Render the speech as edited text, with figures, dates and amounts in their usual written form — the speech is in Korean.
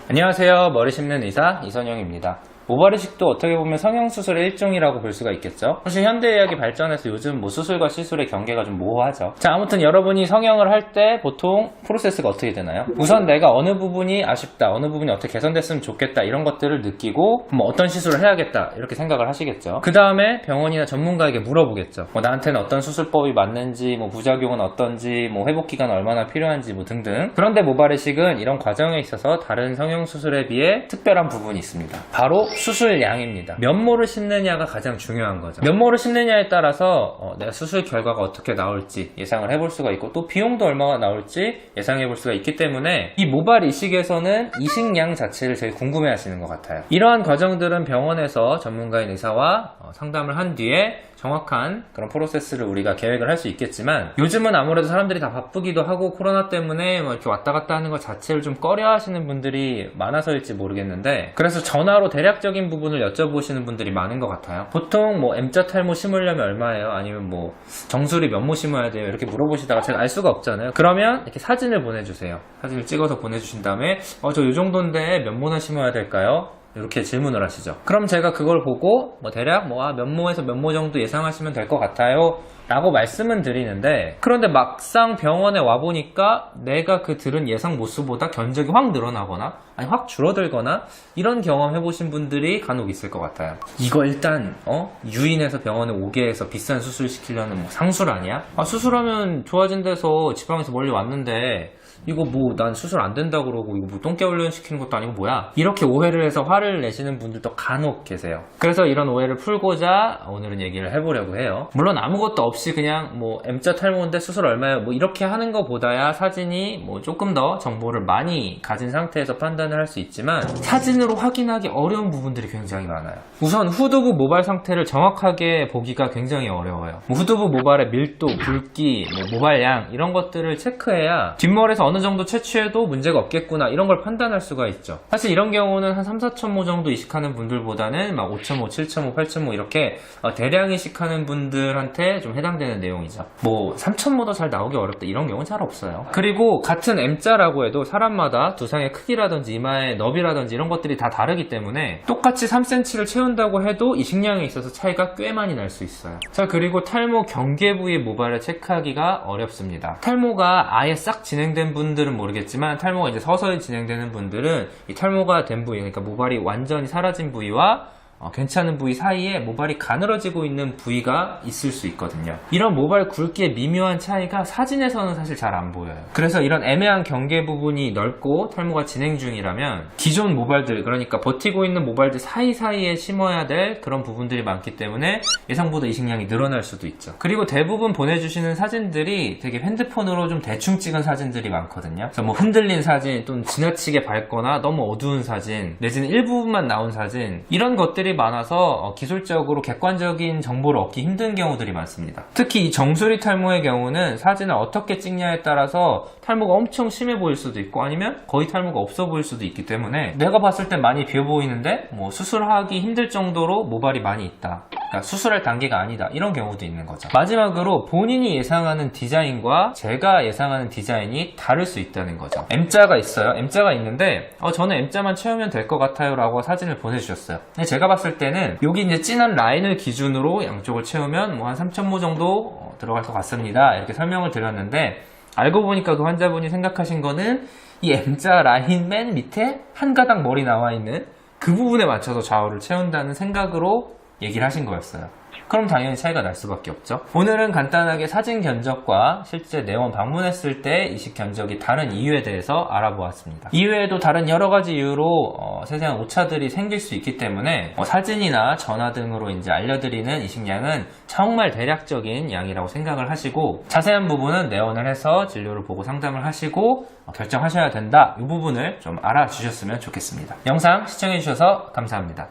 안녕하세요. 머리 심는 의사 이선영입니다. 모발이식도 어떻게 보면 성형수술의 일종이라고 볼 수가 있겠죠. 사실 현대의학이 발전해서 요즘 수술과 시술의 경계가 좀 모호하죠. 자, 아무튼 여러분이 성형을 할 때 보통 프로세스가 어떻게 되나요? 우선 내가 어느 부분이 아쉽다, 어느 부분이 어떻게 개선됐으면 좋겠다 이런 것들을 느끼고 어떤 시술을 해야겠다 이렇게 생각을 하시겠죠. 그 다음에 병원이나 전문가에게 물어보겠죠. 나한테는 어떤 수술법이 맞는지, 부작용은 어떤지, 회복기간 얼마나 필요한지 등등. 그런데 모발이식은 이런 과정에 있어서 다른 성형수술에 비해 특별한 부분이 있습니다. 바로 수술량입니다. 면모를 심느냐가 가장 중요한 거죠. 면모를 심느냐에 따라서 내가 수술 결과가 어떻게 나올지 예상을 해볼 수가 있고, 또 비용도 얼마가 나올지 예상해 볼 수가 있기 때문에 이 모발 이식에서는 이식량 자체를 제일 궁금해 하시는 것 같아요. 이러한 과정들은 병원에서 전문가인 의사와 상담을 한 뒤에 정확한 그런 프로세스를 우리가 계획을 할 수 있겠지만, 요즘은 아무래도 사람들이 다 바쁘기도 하고 코로나 때문에 이렇게 왔다 갔다 하는 것 자체를 좀 꺼려 하시는 분들이 많아서일지 모르겠는데, 그래서 전화로 대략적인 부분을 여쭤보시는 분들이 많은 것 같아요. 보통 M자 탈모 심으려면 얼마예요? 아니면 정수리 면모 심어야 돼요? 이렇게 물어보시다가 제가 알 수가 없잖아요. 그러면 이렇게 사진을 보내주세요. 사진을 찍어서 보내주신 다음에 저 이 정도인데 면모나 심어야 될까요? 이렇게 질문을 하시죠. 그럼 제가 그걸 보고 대략 면모에서 면모 정도 예상하시면 될 것 같아요 라고 말씀은 드리는데, 그런데 막상 병원에 와보니까 내가 들은 예상 모습보다 견적이 확 늘어나거나 아니 확 줄어들거나 이런 경험 해보신 분들이 간혹 있을 것 같아요. 이거 일단 유인해서 병원에 오게 해서 비싼 수술 시키려는 상술 아니야? 수술하면 좋아진대서 지방에서 멀리 왔는데 이거 난 수술 안 된다고 그러고 이거 똥개 훈련 시키는 것도 아니고 뭐야? 이렇게 오해를 해서 화를 내시는 분들도 간혹 계세요. 그래서 이런 오해를 풀고자 오늘은 얘기를 해보려고 해요. 물론 아무것도 없이 그냥 M자 탈모인데 수술 얼마예요? 이렇게 하는 것보다야 사진이 조금 더 정보를 많이 가진 상태에서 판단을 할 수 있지만, 사진으로 확인하기 어려운 부분들이 굉장히 많아요. 우선 후두부 모발 상태를 정확하게 보기가 굉장히 어려워요. 후두부 모발의 밀도, 굵기, 모발량 이런 것들을 체크해야 뒷머리에서 어느 정도 채취해도 문제가 없겠구나 이런 걸 판단할 수가 있죠. 사실 이런 경우는 한 3, 4천모 정도 이식하는 분들보다는 5천모, 7천모, 8천모 이렇게 대량 이식하는 분들한테 좀 해당되는 내용이죠. 3천모도 잘 나오기 어렵다 이런 경우는 잘 없어요. 그리고 같은 M자라고 해도 사람마다 두상의 크기라든지 이마의 너비라든지 이런 것들이 다 다르기 때문에 똑같이 3cm를 채운다고 해도 이식량에 있어서 차이가 꽤 많이 날 수 있어요. 자, 그리고 탈모 경계 부위 모발을 체크하기가 어렵습니다. 탈모가 아예 싹 진행된 분들은 모르겠지만, 탈모가 이제 서서히 진행되는 분들은 이 탈모가 된 부위, 그러니까 모발이 완전히 사라진 부위와 괜찮은 부위 사이에 모발이 가늘어지고 있는 부위가 있을 수 있거든요. 이런 모발 굵기의 미묘한 차이가 사진에서는 사실 잘 안 보여요. 그래서 이런 애매한 경계 부분이 넓고 탈모가 진행 중이라면 기존 모발들, 그러니까 버티고 있는 모발들 사이사이에 심어야 될 그런 부분들이 많기 때문에 예상보다 이식량이 늘어날 수도 있죠. 그리고 대부분 보내주시는 사진들이 되게 핸드폰으로 좀 대충 찍은 사진들이 많거든요. 그래서 흔들린 사진, 또는 지나치게 밝거나 너무 어두운 사진, 내지는 일부분만 나온 사진, 이런 것들이 많아서 기술적으로 객관적인 정보를 얻기 힘든 경우들이 많습니다. 특히 이 정수리 탈모의 경우는 사진을 어떻게 찍냐에 따라서 탈모가 엄청 심해 보일 수도 있고 아니면 거의 탈모가 없어 보일 수도 있기 때문에 내가 봤을 땐 많이 비어 보이는데 수술하기 힘들 정도로 모발이 많이 있다, 그러니까 수술할 단계가 아니다, 이런 경우도 있는 거죠. 마지막으로 본인이 예상하는 디자인과 제가 예상하는 디자인이 다를 수 있다는 거죠. M자가 있어요. M자가 있는데 저는 M자만 채우면 될 것 같아요 라고 사진을 보내주셨어요. 제가 봤을 때는 여기 이제 진한 라인을 기준으로 양쪽을 채우면 한 3,000모 정도 들어갈 것 같습니다 이렇게 설명을 드렸는데, 알고 보니까 그 환자분이 생각하신 거는 이 M자 라인 맨 밑에 한 가닥 머리 나와 있는 그 부분에 맞춰서 좌우를 채운다는 생각으로 얘기를 하신 거였어요. 그럼 당연히 차이가 날 수밖에 없죠. 오늘은 간단하게 사진 견적과 실제 내원 방문했을 때 이식 견적이 다른 이유에 대해서 알아보았습니다. 이외에도 다른 여러 가지 이유로 세세한 오차들이 생길 수 있기 때문에 사진이나 전화 등으로 이제 알려드리는 이식량은 정말 대략적인 양이라고 생각을 하시고, 자세한 부분은 내원을 해서 진료를 보고 상담을 하시고 결정하셔야 된다, 이 부분을 좀 알아주셨으면 좋겠습니다. 영상 시청해주셔서 감사합니다.